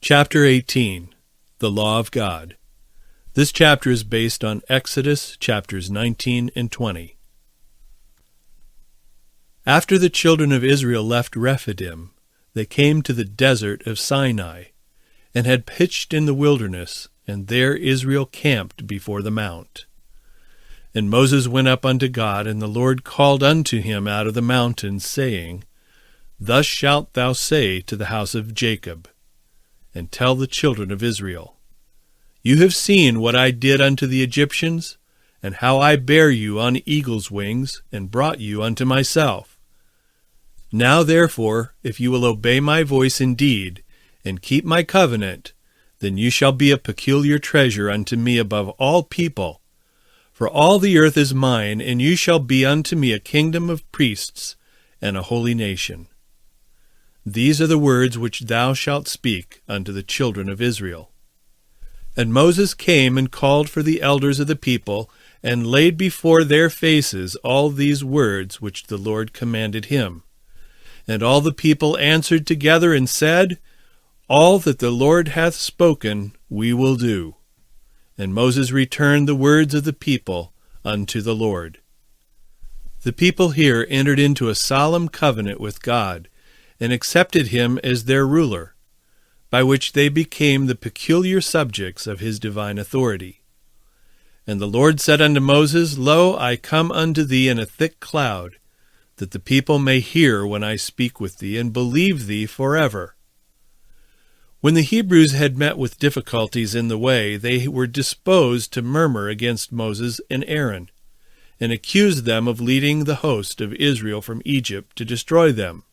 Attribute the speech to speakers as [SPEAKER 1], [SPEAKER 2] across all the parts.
[SPEAKER 1] Chapter 18. The Law of God. This chapter is based on Exodus chapters 19 and 20. After the children of Israel left Rephidim, they came to the desert of Sinai, and had pitched in the wilderness, and there Israel camped before the mount. And Moses went up unto God, and the Lord called unto him out of the mountain, saying, Thus shalt thou say to the house of Jacob, and tell the children of Israel, You have seen what I did unto the Egyptians, and how I bare you on eagle's wings, and brought you unto myself. Now therefore, if you will obey my voice indeed, and keep my covenant, then you shall be a peculiar treasure unto me above all people. For all the earth is mine, and you shall be unto me a kingdom of priests, and a holy nation. These are the words which thou shalt speak unto the children of Israel. And Moses came and called for the elders of the people, and laid before their faces all these words which the Lord commanded him. And all the people answered together and said, All that the Lord hath spoken we will do. And Moses returned the words of the people unto the Lord. The people here entered into a solemn covenant with God, and accepted him as their ruler, by which they became the peculiar subjects of his divine authority. And the Lord said unto Moses, Lo, I come unto thee in a thick cloud, that the people may hear when I speak with thee, and believe thee forever. When the Hebrews had met with difficulties in the way, they were disposed to murmur against Moses and Aaron, and accused them of leading the host of Israel from Egypt to destroy them.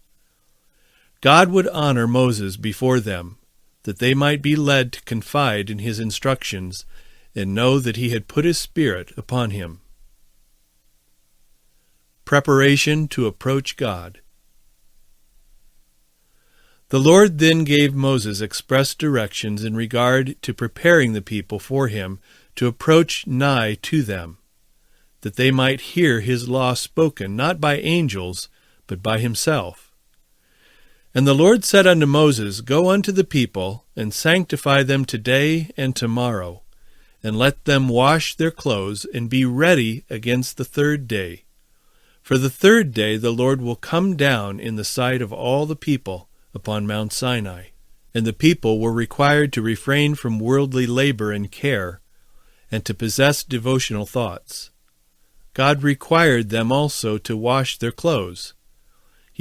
[SPEAKER 1] God would honor Moses before them, that they might be led to confide in his instructions, and know that he had put his Spirit upon him. Preparation to approach God. The Lord then gave Moses express directions in regard to preparing the people for him to approach nigh to them, that they might hear his law spoken not by angels, but by himself. And the Lord said unto Moses, Go unto the people, and sanctify them today and tomorrow, and let them wash their clothes, and be ready against the third day. For the third day the Lord will come down in the sight of all the people upon Mount Sinai. And the people were required to refrain from worldly labor and care, and to possess devotional thoughts. God required them also to wash their clothes.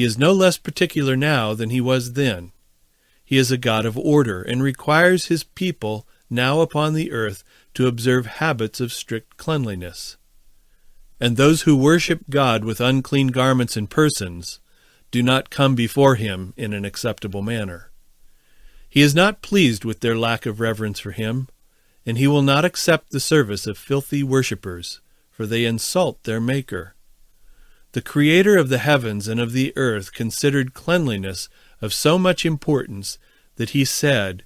[SPEAKER 1] He is no less particular now than he was then. He is a God of order, and requires his people now upon the earth to observe habits of strict cleanliness. And those who worship God with unclean garments and persons do not come before him in an acceptable manner. He is not pleased with their lack of reverence for him, and he will not accept the service of filthy worshippers, for they insult their Maker. The Creator of the heavens and of the earth considered cleanliness of so much importance that he said,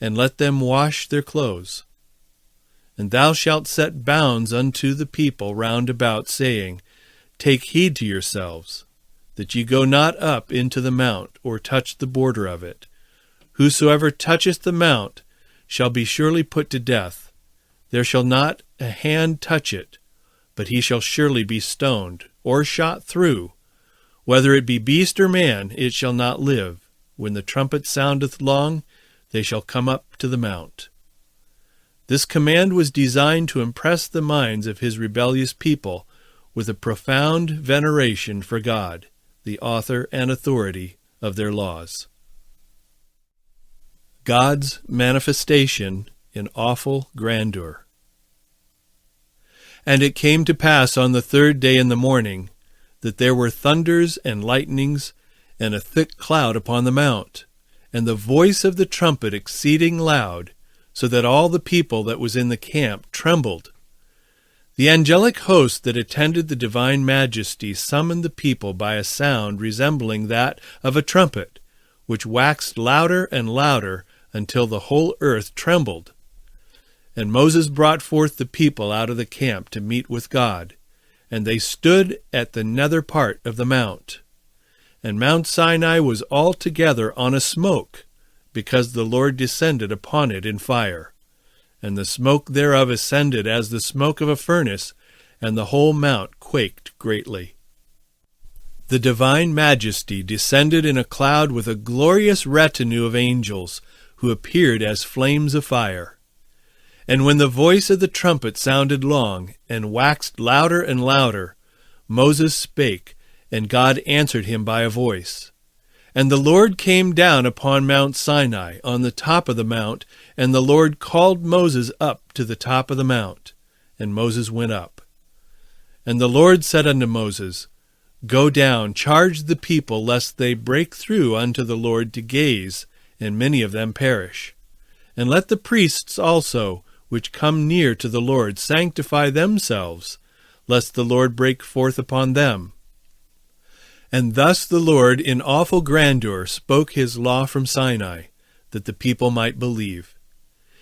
[SPEAKER 1] And let them wash their clothes. And thou shalt set bounds unto the people round about, saying, Take heed to yourselves, that ye go not up into the mount, or touch the border of it. Whosoever toucheth the mount shall be surely put to death. There shall not a hand touch it, but he shall surely be stoned, or shot through. Whether it be beast or man, it shall not live. When the trumpet soundeth long, they shall come up to the mount. This command was designed to impress the minds of his rebellious people with a profound veneration for God, the author and authority of their laws. God's manifestation in awful grandeur. And it came to pass on the third day in the morning, that there were thunders and lightnings, and a thick cloud upon the mount, and the voice of the trumpet exceeding loud, so that all the people that was in the camp trembled. The angelic host that attended the divine majesty summoned the people by a sound resembling that of a trumpet, which waxed louder and louder until the whole earth trembled. And Moses brought forth the people out of the camp to meet with God, and they stood at the nether part of the mount. And Mount Sinai was altogether on a smoke, because the Lord descended upon it in fire. And the smoke thereof ascended as the smoke of a furnace, and the whole mount quaked greatly. The divine majesty descended in a cloud with a glorious retinue of angels, who appeared as flames of fire. And when the voice of the trumpet sounded long, and waxed louder and louder, Moses spake, and God answered him by a voice. And the Lord came down upon Mount Sinai, on the top of the mount, and the Lord called Moses up to the top of the mount. And Moses went up. And the Lord said unto Moses, Go down, charge the people, lest they break through unto the Lord to gaze, and many of them perish. And let the priests also, which come near to the Lord, sanctify themselves, lest the Lord break forth upon them. And thus the Lord in awful grandeur spoke his law from Sinai, that the people might believe.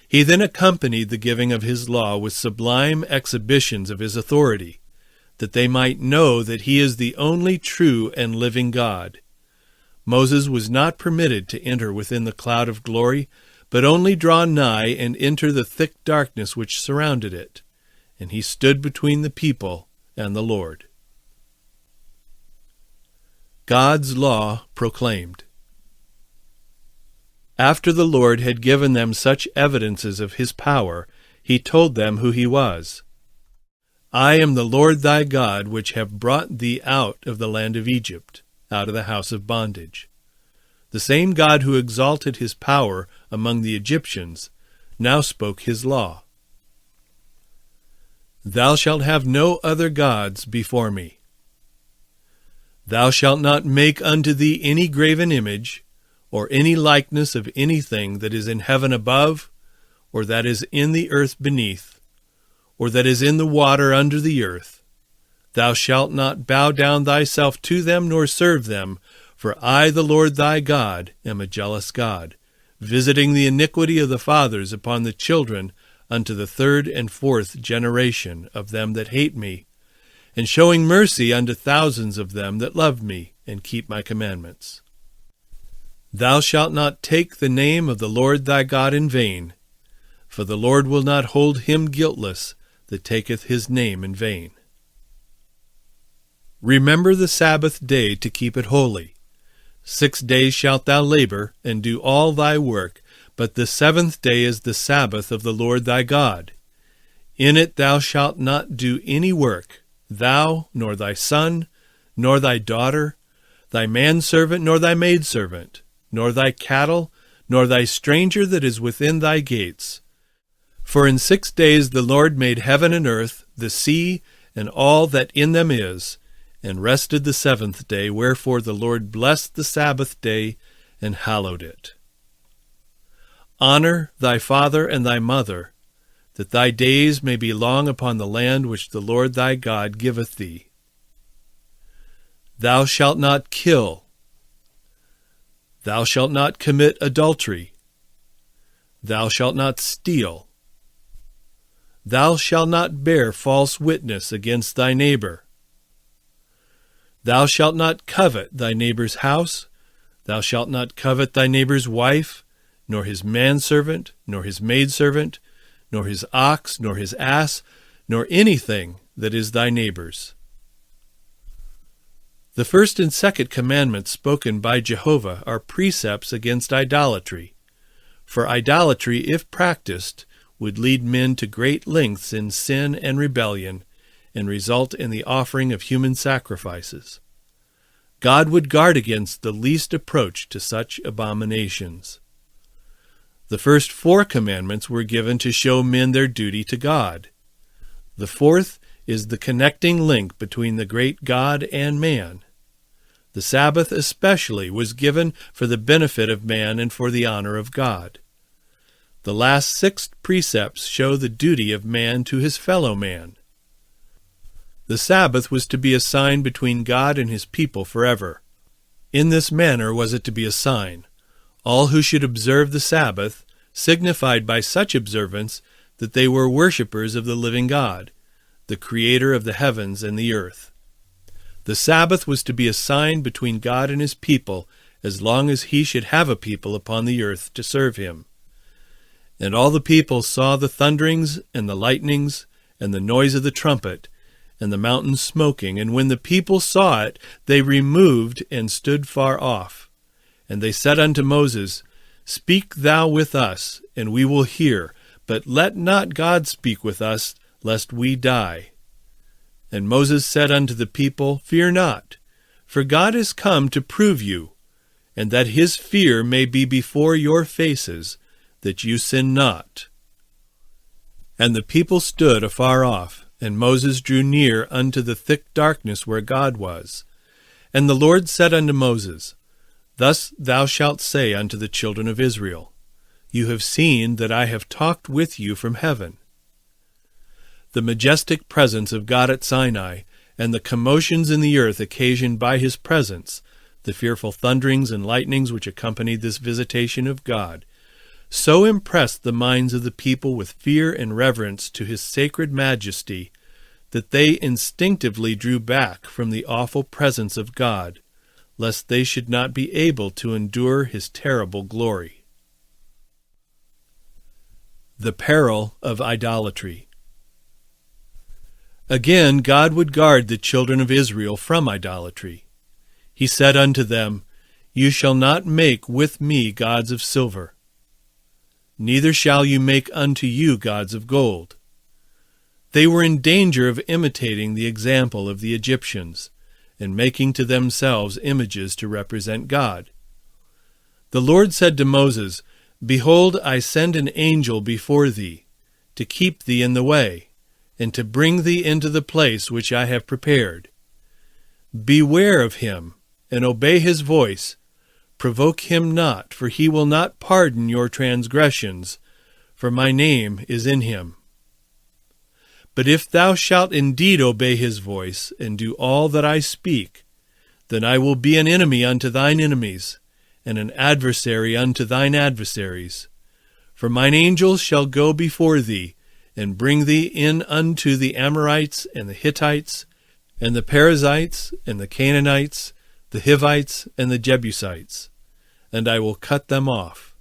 [SPEAKER 1] He then accompanied the giving of his law with sublime exhibitions of his authority, that they might know that he is the only true and living God. Moses was not permitted to enter within the cloud of glory, but only draw nigh and enter the thick darkness which surrounded it. And he stood between the people and the Lord. God's law proclaimed. After the Lord had given them such evidences of his power, he told them who he was. I am the Lord thy God, which have brought thee out of the land of Egypt, out of the house of bondage. The same God who exalted his power among the Egyptians now spoke his law. Thou shalt have no other gods before me. Thou shalt not make unto thee any graven image, or any likeness of anything that is in heaven above, or that is in the earth beneath, or that is in the water under the earth. Thou shalt not bow down thyself to them, nor serve them, for I, the Lord thy God, am a jealous God, visiting the iniquity of the fathers upon the children unto the third and fourth generation of them that hate me, and showing mercy unto thousands of them that love me and keep my commandments. Thou shalt not take the name of the Lord thy God in vain, for the Lord will not hold him guiltless that taketh his name in vain. Remember the Sabbath day to keep it holy. 6 days shalt thou labor, and do all thy work, but the 7th day is the Sabbath of the Lord thy God. In it thou shalt not do any work, thou, nor thy son, nor thy daughter, thy manservant, nor thy maidservant, nor thy cattle, nor thy stranger that is within thy gates. For in 6 days the Lord made heaven and earth, the sea, and all that in them is, and rested the 7th day, wherefore the Lord blessed the Sabbath day, and hallowed it. Honor thy father and thy mother, that thy days may be long upon the land which the Lord thy God giveth thee. Thou shalt not kill. Thou shalt not commit adultery. Thou shalt not steal. Thou shalt not bear false witness against thy neighbor. Thou shalt not covet thy neighbor's house. Thou shalt not covet thy neighbor's wife, nor his manservant, nor his maidservant, nor his ox, nor his ass, nor anything that is thy neighbor's. The first and second commandments spoken by Jehovah are precepts against idolatry. For idolatry, if practiced, would lead men to great lengths in sin and rebellion, and result in the offering of human sacrifices. God would guard against the least approach to such abominations. The first 4 commandments were given to show men their duty to God. The 4th is the connecting link between the great God and man. The Sabbath especially was given for the benefit of man and for the honor of God. The last 6 precepts show the duty of man to his fellow man. The Sabbath was to be a sign between God and his people forever. In this manner was it to be a sign. All who should observe the Sabbath signified by such observance that they were worshippers of the living God, the Creator of the heavens and the earth. The Sabbath was to be a sign between God and his people as long as he should have a people upon the earth to serve him. And all the people saw the thunderings and the lightnings and the noise of the trumpet and the mountains smoking. And when the people saw it, they removed and stood far off. And they said unto Moses, Speak thou with us, and we will hear, but let not God speak with us, lest we die. And Moses said unto the people, Fear not, for God is come to prove you, and that his fear may be before your faces, that you sin not. And the people stood afar off, and Moses drew near unto the thick darkness where God was. And the Lord said unto Moses, Thus thou shalt say unto the children of Israel, You have seen that I have talked with you from heaven. The majestic presence of God at Sinai, and the commotions in the earth occasioned by his presence, the fearful thunderings and lightnings which accompanied this visitation of God, so impressed the minds of the people with fear and reverence to his sacred majesty that they instinctively drew back from the awful presence of God, lest they should not be able to endure his terrible glory. The Peril of Idolatry. Again, God would guard the children of Israel from idolatry. He said unto them, You shall not make with me gods of silver, neither shall you make unto you gods of gold. They were in danger of imitating the example of the Egyptians, and making to themselves images to represent God. The Lord said to Moses, Behold, I send an angel before thee, to keep thee in the way, and to bring thee into the place which I have prepared. Beware of him, and obey his voice. Provoke him not, for he will not pardon your transgressions, for my name is in him. But if thou shalt indeed obey his voice, and do all that I speak, then I will be an enemy unto thine enemies, and an adversary unto thine adversaries. For mine angels shall go before thee, and bring thee in unto the Amorites, and the Hittites, and the Perizzites, and the Canaanites, the Hivites, and the Jebusites, and I will cut them off.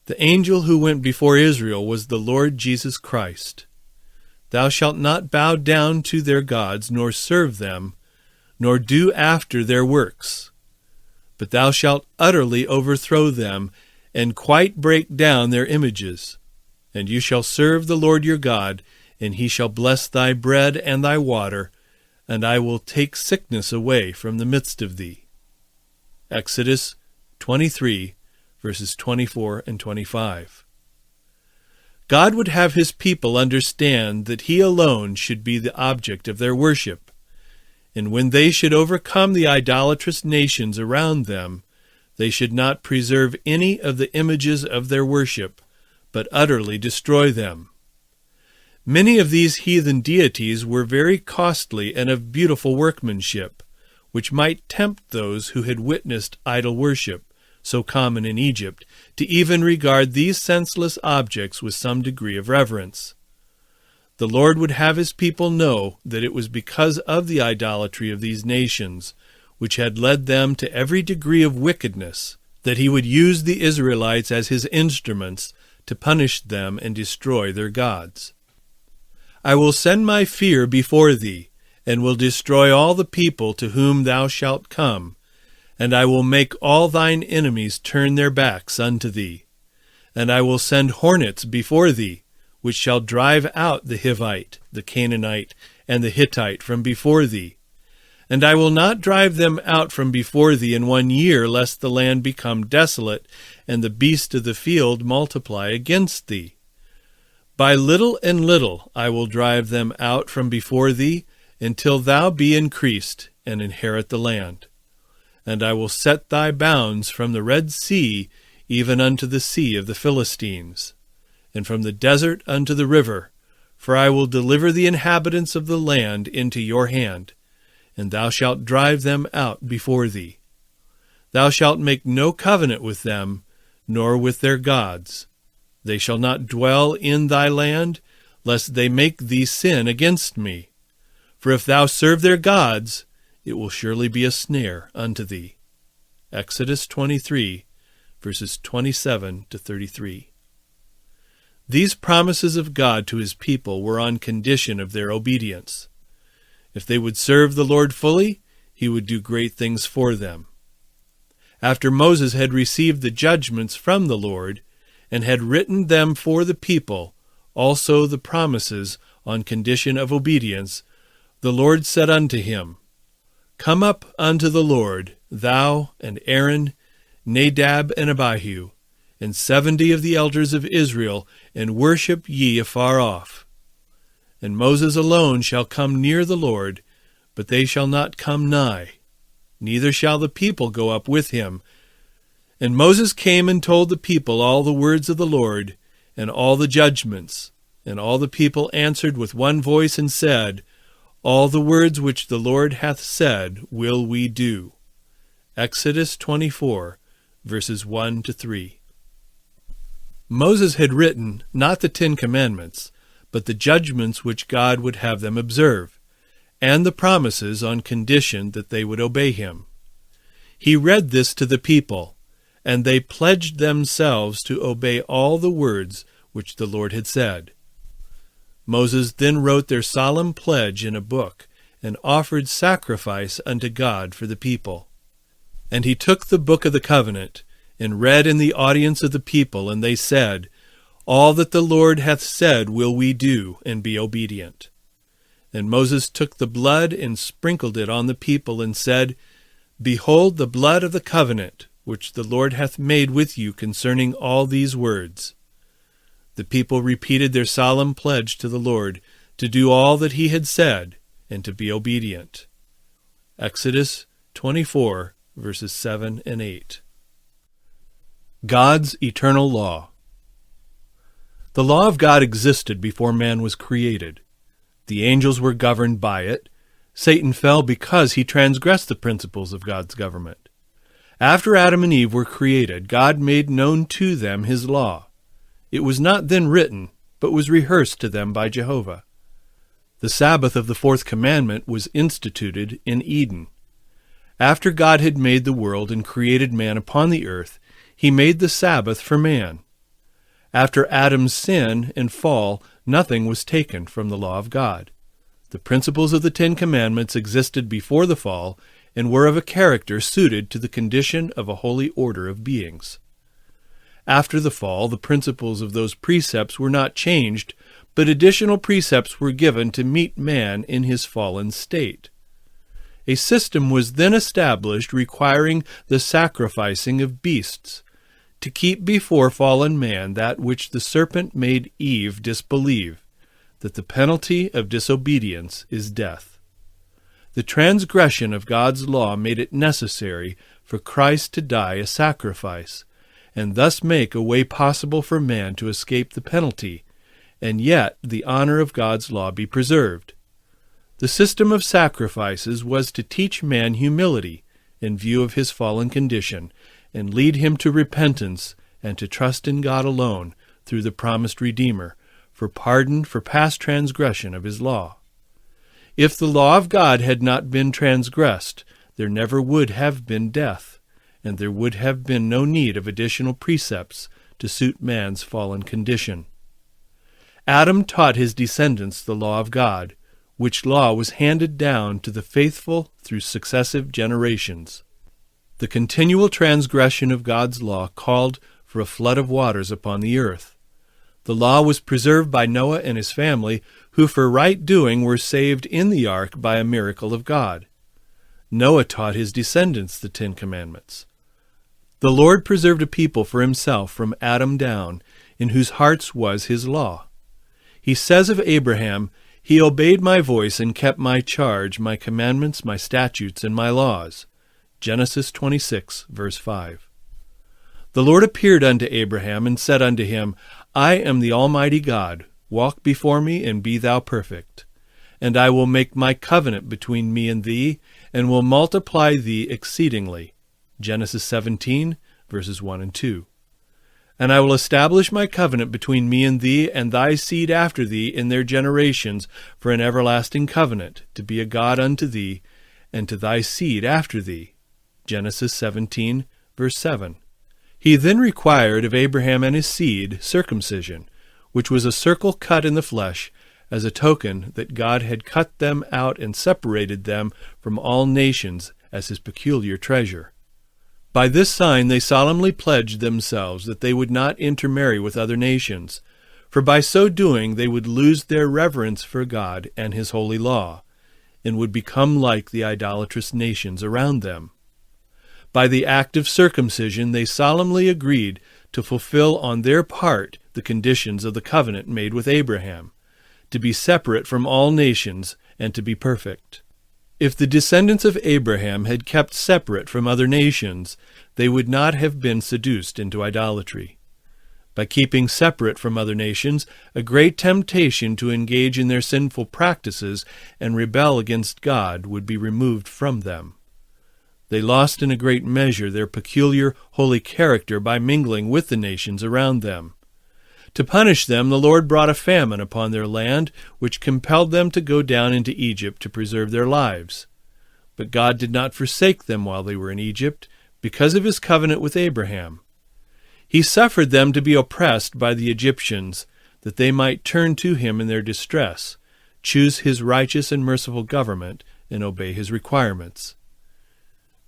[SPEAKER 1] The angel who went before Israel was the Lord Jesus Christ. Thou shalt not bow down to their gods, nor serve them, nor do after their works. But thou shalt utterly overthrow them, and quite break down their images. And you shall serve the Lord your God, and he shall bless thy bread and thy water, and I will take sickness away from the midst of thee. Exodus 23, verses 24 and 25. God would have his people understand that he alone should be the object of their worship, and when they should overcome the idolatrous nations around them, they should not preserve any of the images of their worship, but utterly destroy them. Many of these heathen deities were very costly and of beautiful workmanship, which might tempt those who had witnessed idol worship, so common in Egypt, to even regard these senseless objects with some degree of reverence. The Lord would have his people know that it was because of the idolatry of these nations, which had led them to every degree of wickedness, that he would use the Israelites as his instruments to punish them and destroy their gods. I will send my fear before thee, and will destroy all the people to whom thou shalt come, and I will make all thine enemies turn their backs unto thee. And I will send hornets before thee, which shall drive out the Hivite, the Canaanite, and the Hittite from before thee. And I will not drive them out from before thee in 1 year, lest the land become desolate, and the beasts of the field multiply against thee. By little and little I will drive them out from before thee, until thou be increased, and inherit the land. And I will set thy bounds from the Red Sea even unto the sea of the Philistines, and from the desert unto the river, for I will deliver the inhabitants of the land into your hand, and thou shalt drive them out before thee. Thou shalt make no covenant with them, nor with their gods. They shall not dwell in thy land, lest they make thee sin against me. For if thou serve their gods, it will surely be a snare unto thee. Exodus 23, verses 27 to 33. These promises of God to his people were on condition of their obedience. If they would serve the Lord fully, he would do great things for them. After Moses had received the judgments from the Lord, and had written them for the people, also the promises on condition of obedience, the Lord said unto him, Come up unto the Lord, thou and Aaron, Nadab and Abihu, and 70 of the elders of Israel, and worship ye afar off. And Moses alone shall come near the Lord, but they shall not come nigh, neither shall the people go up with him. And Moses came and told the people all the words of the Lord, and all the judgments. And all the people answered with one voice and said, All the words which the Lord hath said will we do. Exodus 24, verses 1 to 3. Moses had written not the 10 Commandments, but the judgments which God would have them observe, and the promises on condition that they would obey him. He read this to the people, and they pledged themselves to obey all the words which the Lord had said. Moses then wrote their solemn pledge in a book, and offered sacrifice unto God for the people. And he took the book of the covenant, and read in the audience of the people, and they said, All that the Lord hath said will we do, and be obedient. And Moses took the blood and sprinkled it on the people, and said, Behold the blood of the covenant, which the Lord hath made with you concerning all these words. The people repeated their solemn pledge to the Lord, to do all that he had said, and to be obedient. Exodus 24, verses 7 and 8. God's eternal law. The law of God existed before man was created. The angels were governed by it. Satan fell because he transgressed the principles of God's government. After Adam and Eve were created, God made known to them his law. It was not then written, but was rehearsed to them by Jehovah. The Sabbath of the 4th commandment was instituted in Eden. After God had made the world and created man upon the earth, he made the Sabbath for man. After Adam's sin and fall, nothing was taken from the law of God. The principles of the 10 Commandments existed before the fall and were of a character suited to the condition of a holy order of beings. After the fall, the principles of those precepts were not changed, but additional precepts were given to meet man in his fallen state. A system was then established requiring the sacrificing of beasts, to keep before fallen man that which the serpent made Eve disbelieve, that the penalty of disobedience is death. The transgression of God's law made it necessary for Christ to die a sacrifice, and thus make a way possible for man to escape the penalty, and yet the honor of God's law be preserved. The system of sacrifices was to teach man humility in view of his fallen condition, and lead him to repentance and to trust in God alone through the promised Redeemer, for pardon for past transgression of his law. If the law of God had not been transgressed, there never would have been death, and there would have been no need of additional precepts to suit man's fallen condition. Adam taught his descendants the law of God, which law was handed down to the faithful through successive generations. The continual transgression of God's law called for a flood of waters upon the earth. The law was preserved by Noah and his family, who for right doing were saved in the ark by a miracle of God. Noah taught his descendants the 10 Commandments. The Lord preserved a people for himself from Adam down, in whose hearts was his law. He says of Abraham, He obeyed my voice and kept my charge, my commandments, my statutes, and my laws. Genesis 26, verse 5. The Lord appeared unto Abraham and said unto him, I am the Almighty God. Walk before me, and be thou perfect. And I will make my covenant between me and thee, and will multiply thee exceedingly. Genesis 17, verses 1 and 2. And I will establish my covenant between me and thee, and thy seed after thee in their generations, for an everlasting covenant, to be a God unto thee, and to thy seed after thee. Genesis 17, Verse 7. He then required of Abraham and his seed circumcision, which was a circle cut in the flesh, as a token that God had cut them out and separated them from all nations as his peculiar treasure. By this sign they solemnly pledged themselves that they would not intermarry with other nations, for by so doing they would lose their reverence for God and his holy law, and would become like the idolatrous nations around them. By the act of circumcision they solemnly agreed to fulfill on their part the conditions of the covenant made with Abraham, to be separate from all nations and to be perfect. If the descendants of Abraham had kept separate from other nations, they would not have been seduced into idolatry. By keeping separate from other nations, a great temptation to engage in their sinful practices and rebel against God would be removed from them. They lost in a great measure their peculiar holy character by mingling with the nations around them. To punish them, the Lord brought a famine upon their land, which compelled them to go down into Egypt to preserve their lives. But God did not forsake them while they were in Egypt, because of his covenant with Abraham. He suffered them to be oppressed by the Egyptians, that they might turn to him in their distress, choose his righteous and merciful government, and obey his requirements.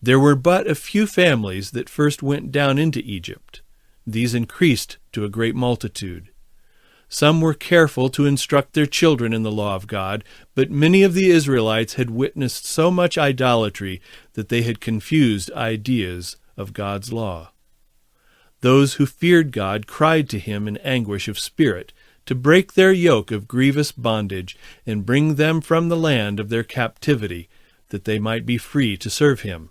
[SPEAKER 1] There were but a few families that first went down into Egypt. These increased to a great multitude. Some were careful to instruct their children in the law of God, but many of the Israelites had witnessed so much idolatry that they had confused ideas of God's law. Those who feared God cried to him in anguish of spirit to break their yoke of grievous bondage and bring them from the land of their captivity, that they might be free to serve him.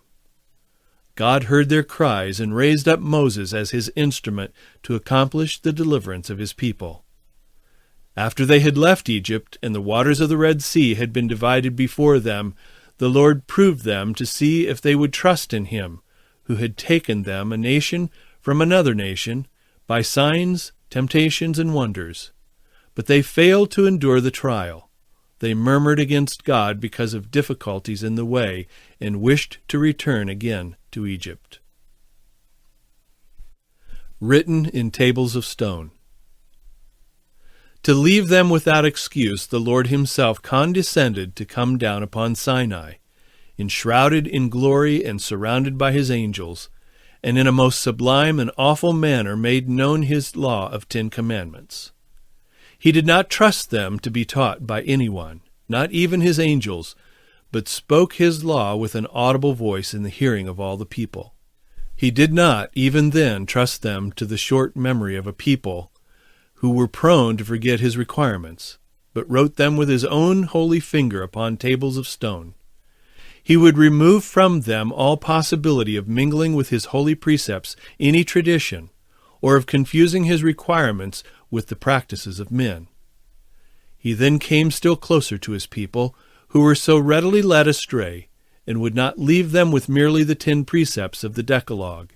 [SPEAKER 1] God heard their cries and raised up Moses as his instrument to accomplish the deliverance of his people. After they had left Egypt and the waters of the Red Sea had been divided before them, the Lord proved them to see if they would trust in him, who had taken them, a nation from another nation, by signs, temptations, and wonders. But they failed to endure the trial. They murmured against God because of difficulties in the way, and wished to return again to Egypt. Written in tables of stone. To leave them without excuse, the Lord himself condescended to come down upon Sinai, enshrouded in glory and surrounded by his angels, and in a most sublime and awful manner made known his law of 10 commandments. He did not trust them to be taught by anyone, not even his angels, but spoke his law with an audible voice in the hearing of all the people. He did not, even then, trust them to the short memory of a people who were prone to forget his requirements, but wrote them with his own holy finger upon tables of stone. He would remove from them all possibility of mingling with his holy precepts any tradition, or of confusing his requirements with the practices of men. He then came still closer to his people, who were so readily led astray, and would not leave them with merely the 10 precepts of the Decalogue.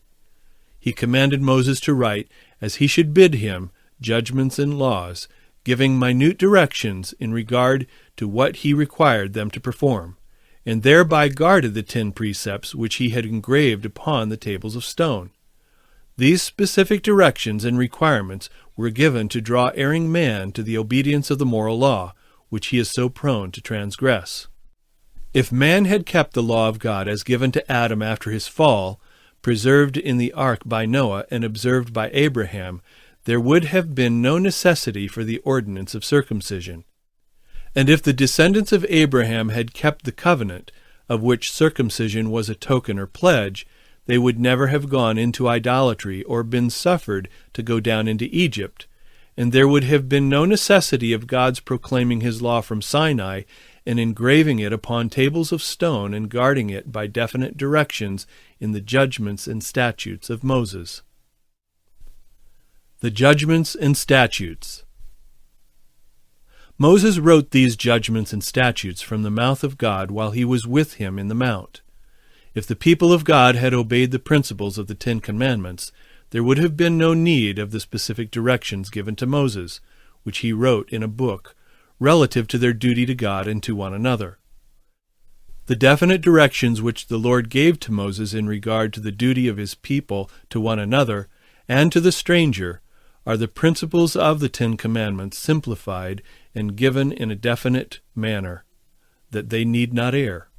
[SPEAKER 1] He commanded Moses to write, as he should bid him, judgments and laws, giving minute directions in regard to what he required them to perform, and thereby guarded the 10 precepts which he had engraved upon the tables of stone. These specific directions and requirements were given to draw erring man to the obedience of the moral law, which he is so prone to transgress. If man had kept the law of God as given to Adam after his fall, preserved in the ark by Noah and observed by Abraham, there would have been no necessity for the ordinance of circumcision. And if the descendants of Abraham had kept the covenant, of which circumcision was a token or pledge, they would never have gone into idolatry or been suffered to go down into Egypt, and there would have been no necessity of God's proclaiming his law from Sinai and engraving it upon tables of stone and guarding it by definite directions in the judgments and statutes of Moses. The judgments and statutes. Moses wrote these judgments and statutes from the mouth of God while he was with him in the mount. If the people of God had obeyed the principles of the 10 Commandments, there would have been no need of the specific directions given to Moses, which he wrote in a book, relative to their duty to God and to one another. The definite directions which the Lord gave to Moses in regard to the duty of his people to one another and to the stranger are the principles of the 10 Commandments simplified and given in a definite manner, that they need not err.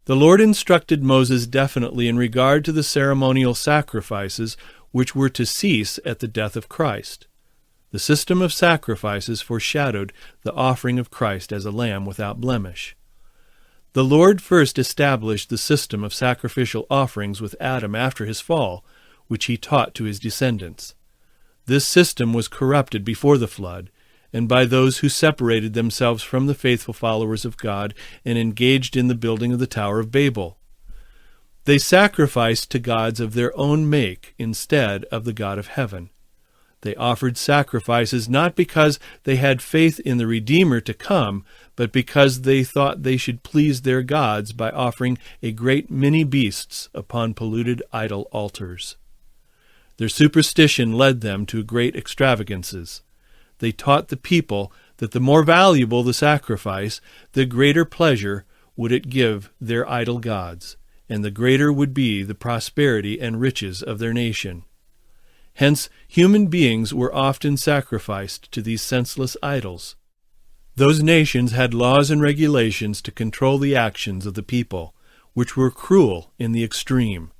[SPEAKER 1] The Lord instructed Moses definitely in regard to the ceremonial sacrifices which were to cease at the death of Christ. The system of sacrifices foreshadowed the offering of Christ as a lamb without blemish. The Lord first established the system of sacrificial offerings with Adam after his fall, which he taught to his descendants. This system was corrupted before the flood, and by those who separated themselves from the faithful followers of God and engaged in the building of the Tower of Babel. They sacrificed to gods of their own make instead of the God of heaven. They offered sacrifices not because they had faith in the Redeemer to come, but because they thought they should please their gods by offering a great many beasts upon polluted idol altars. Their superstition led them to great extravagances. They taught the people that the more valuable the sacrifice, the greater pleasure would it give their idol gods, and the greater would be the prosperity and riches of their nation. Hence, human beings were often sacrificed to these senseless idols. Those nations had laws and regulations to control the actions of the people, which were cruel in the extreme.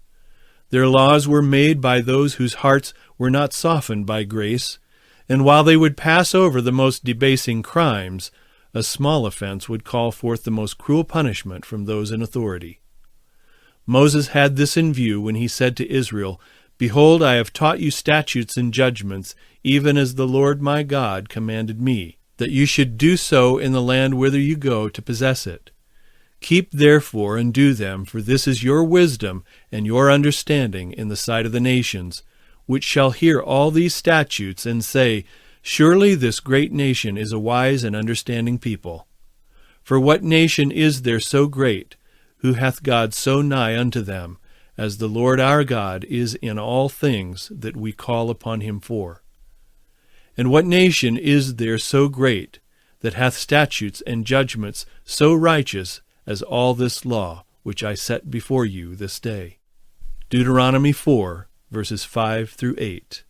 [SPEAKER 1] Their laws were made by those whose hearts were not softened by grace, and while they would pass over the most debasing crimes, a small offense would call forth the most cruel punishment from those in authority. Moses had this in view when he said to Israel, "Behold, I have taught you statutes and judgments, even as the Lord my God commanded me, that you should do so in the land whither you go to possess it. Keep therefore and do them, for this is your wisdom and your understanding in the sight of the nations, which shall hear all these statutes and say, Surely this great nation is a wise and understanding people. For what nation is there so great, who hath God so nigh unto them, as the Lord our God is in all things that we call upon him for? And what nation is there so great, that hath statutes and judgments so righteous as all this law which I set before you this day?" Deuteronomy 4, verses 5 through 8.